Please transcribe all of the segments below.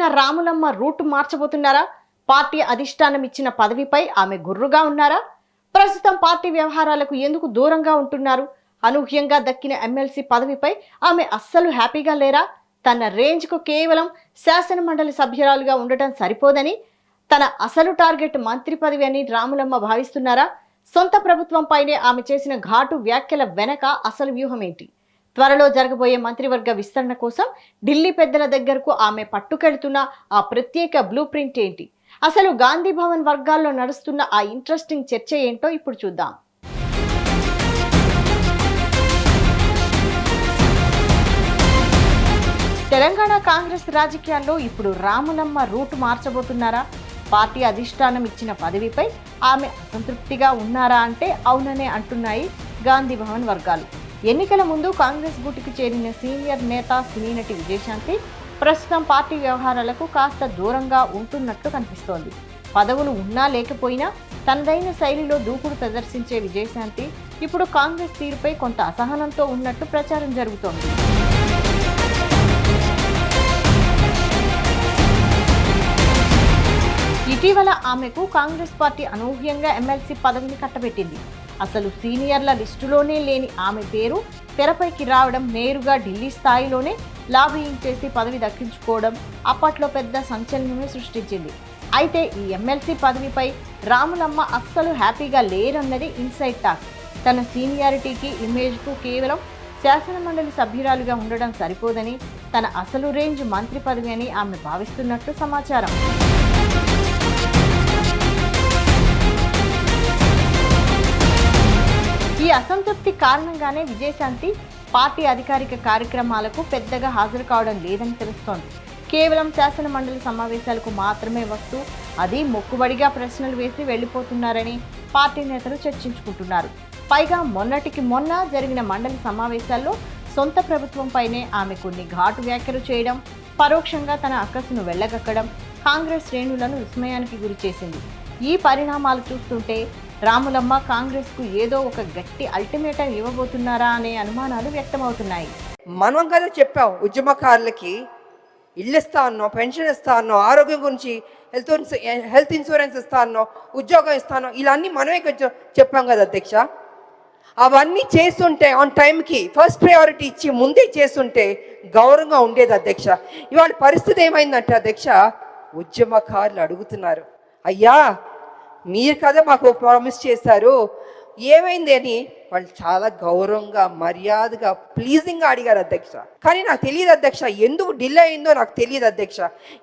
అయిన Ramulamma route మార్చబోతున్నారా? Party అధిష్టానం ఇచ్చిన పదవిపై ఆమె గుర్రుగా ఉన్నారా? ప్రస్తుతం పార్టీ వ్యవహారాలకు ఎందుకు దూరంగా ఉంటున్నారు? అనూహ్యంగా దక్కిన ఎమ్మెల్సీ పదవిపై ఆమె అస్సలు హ్యాపీగా లేరా? తన రేంజ్కు కేవలం శాసన మండలి సభ్యురాలుగా ఉండటం సరిపోదని తన అసలు టార్గెట్ మంత్రి పదవి అని రాములమ్మ భావిస్తున్నారా? సొంత ప్రభుత్వంపైనే ఆమె చేసిన ఘాటు వ్యాఖ్యల వెనక అసలు వ్యూహం ఏంటి? త్వరలో జరగబోయే మంత్రివర్గ విస్తరణ కోసం ఢిల్లీ పెద్దల దగ్గరకు ఆమె పట్టుకెళ్తున్న ఆ ప్రత్యేక బ్లూ ప్రింట్ ఏంటి? అసలు గాంధీ భవన్ వర్గాల్లో నడుస్తున్న ఆ ఇంట్రెస్టింగ్ చర్చ ఏంటో ఇప్పుడు చూద్దాం. తెలంగాణ కాంగ్రెస్ రాజకీయాల్లో ఇప్పుడు రాములమ్మ రూట్ మార్చబోతున్నారా? పార్టీ అధిష్టానం ఇచ్చిన పదవిపై ఆమె అసంతృప్తిగా ఉన్నారా అంటే అవుననే అంటున్నాయి గాంధీ భవన్ వర్గాలు. ఎన్నికల ముందు కాంగ్రెస్ గూటికి చేరిన సీనియర్ నేత సినీ నటి విజయశాంతి ప్రస్తుతం పార్టీ వ్యవహారాలకు కాస్త దూరంగా ఉంటున్నట్లు కనిపిస్తోంది. పదవులు ఉన్నా లేకపోయినా తనదైన శైలిలో దూకుడు ప్రదర్శించే విజయశాంతి ఇప్పుడు కాంగ్రెస్ తీరుపై కొంత అసహనంతో ఉన్నట్టు ప్రచారం జరుగుతోంది. ఇటీవల ఆమెకు కాంగ్రెస్ పార్టీ అనూహ్యంగా ఎమ్మెల్సీ పదవిని కట్టబెట్టింది. అసలు సీనియర్ల లిస్టులోనే లేని ఆమె పేరు తెరపైకి రావడం, నేరుగా ఢిల్లీ స్థాయిలోనే లాబియింగ్ చేసి పదవి దక్కించుకోవడం అప్పట్లో పెద్ద సంచలనమే సృష్టించింది. అయితే ఈ ఎమ్మెల్సీ పదవిపై రాములమ్మ అస్సలు హ్యాపీగా లేరన్నది ఇన్సైడ్ టాక్. తన సీనియారిటీకి, ఇమేజ్కు కేవలం శాసన మండలి సభ్యురాలుగా ఉండడం సరిపోదని, తన అసలు రేంజ్ మంత్రి పదవి అని ఆమె భావిస్తున్నట్లు సమాచారం. ఈ అసంతృప్తి కారణంగానే విజయశాంతి పార్టీ అధికారిక కార్యక్రమాలకు పెద్దగా హాజరు కావడం లేదని తెలుస్తోంది. కేవలం శాసన మండలి సమావేశాలకు మాత్రమే వస్తూ అది మొక్కుబడిగా ప్రశ్నలు వేసి వెళ్లిపోతున్నారని పార్టీ నేతలు చర్చించుకుంటున్నారు. పైగా మొన్నటికి మొన్న జరిగిన మండలి సమావేశాల్లో సొంత ప్రభుత్వంపైనే ఆమె కొన్ని ఘాటు వ్యాఖ్యలు చేయడం, పరోక్షంగా తన అక్కసును వెళ్లగక్కడం కాంగ్రెస్ శ్రేణులను విస్మయానికి గురి చేసింది. ఈ పరిణామాలు చూస్తుంటే రాములమ్మ కాంగ్రెస్కు ఏదో ఒక గట్టి అల్టిమేటం ఇవ్వబోతున్నారా అనే అనుమానాలు వ్యక్తమవుతున్నాయి. మనం కదా చెప్పాం, ఉద్యమకారులకి ఇల్లు ఇస్తా అన్నో, పెన్షన్ ఇస్తా అన్నో, ఆరోగ్యం గురించి హెల్త్ ఇన్సూరెన్స్ ఇస్తా అన్నో, ఉద్యోగం ఇస్తానో, ఇలా అన్నీ మనమే చెప్పాం కదా అధ్యక్ష. అవన్నీ చేస్తుంటే ఆన్ టైంకి ఫస్ట్ ప్రయారిటీ ఇచ్చి ముందే చేస్తుంటే గౌరవంగా ఉండేది అధ్యక్ష. ఇవాళ పరిస్థితి ఏమైందంటే అధ్యక్ష, ఉద్యమకారులు అడుగుతున్నారు, అయ్యా మీరు కదా మాకు ప్రామిస్ చేశారు, ఏమైంది అని వాళ్ళు చాలా గౌరవంగా, మర్యాదగా, ప్లీజింగ్గా అడిగారు అధ్యక్ష. కానీ నాకు తెలియదు అధ్యక్ష, ఎందుకు డిలే అయిందో నాకు తెలియదు అధ్యక్ష.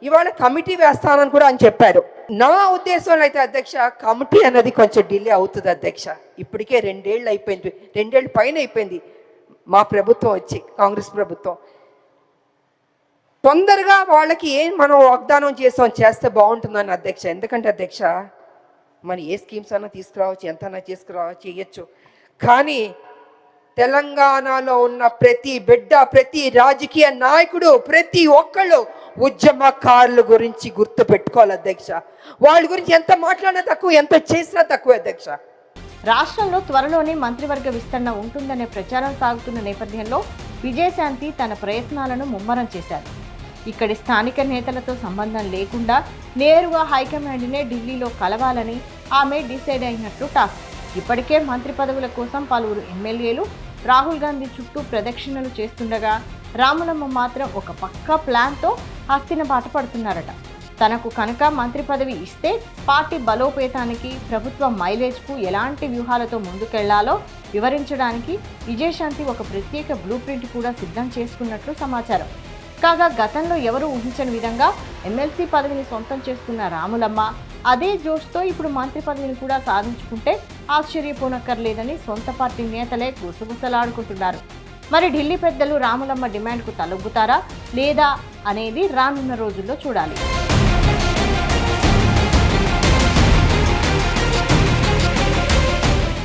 ఇవాళ కమిటీ వేస్తానని కూడా అని చెప్పారు. నా ఉద్దేశంలో అయితే అధ్యక్ష, కమిటీ అన్నది కొంచెం డిలే అవుతుంది అధ్యక్ష. ఇప్పటికే 2 ఏళ్ళు అయిపోయింది, 2 ఏళ్ళ పైన అయిపోయింది మా ప్రభుత్వం వచ్చి, కాంగ్రెస్ ప్రభుత్వం. తొందరగా వాళ్ళకి ఏం మనం వాగ్దానం చేస్తే బాగుంటుందని అధ్యక్ష. ఎందుకంటే అధ్యక్ష, మనం ఏ స్కీమ్స్ అన్నా తీసుకురావచ్చు, ఎంతన్నా తీసుకురావచ్చు, చేయొచ్చు. కానీ తెలంగాణలో ఉన్న ప్రతి బిడ్డ, ప్రతి రాజకీయ నాయకుడు, ప్రతి ఒక్కళ్ళు ఉద్యమకారుల గురించి గుర్తు పెట్టుకోవాలి అధ్యక్ష. వాళ్ళ గురించి ఎంత మాట్లాడినా తక్కువ, ఎంత చేసినా తక్కువ అధ్యక్ష. రాష్ట్రంలో త్వరలోనే మంత్రివర్గ విస్తరణ ఉంటుందనే ప్రచారం సాగుతున్న నేపథ్యంలో విజయశాంతి తన ప్రయత్నాలను ముమ్మరం చేశారు. ఇక్కడి స్థానిక నేతలతో సంబంధం లేకుండా నేరుగా హైకమాండ్నే ఢిల్లీలో కలవాలని ఆమె డిసైడ్ అయినట్లు టాక్. ఇప్పటికే మంత్రి పదవుల కోసం పలువురు ఎమ్మెల్యేలు రాహుల్ గాంధీ చుట్టూ ప్రదక్షిణలు చేస్తుండగా రాములమ్మ మాత్రం ఒక పక్కా ప్లాన్తో హస్తిన బాట పడుతున్నారట. తనకు కనుక మంత్రి పదవి ఇస్తే పార్టీ బలోపేతానికి, ప్రభుత్వ మైలేజ్కు ఎలాంటి వ్యూహాలతో ముందుకెళ్లాలో వివరించడానికి విజయశాంతి ఒక ప్రత్యేక బ్లూ ప్రింట్ కూడా సిద్ధం చేసుకున్నట్లు సమాచారం. కాగా గతంలో ఎవరూ ఊహించని విధంగా ఎమ్మెల్సీ పదవిని సొంతం చేసుకున్న రాములమ్మ అదే జోష్తో ఇప్పుడు మంత్రి పదవిని కూడా సాధించుకుంటే ఆశ్చర్యపోనక్కర్లేదని సొంత పార్టీ నేతలే గుసగుసలాడుకుంటున్నారు. మరి ఢిల్లీ పెద్దలు రాములమ్మ డిమాండ్కు తలొగ్గుతారా లేదా అనేది రానున్న రోజుల్లో చూడాలి.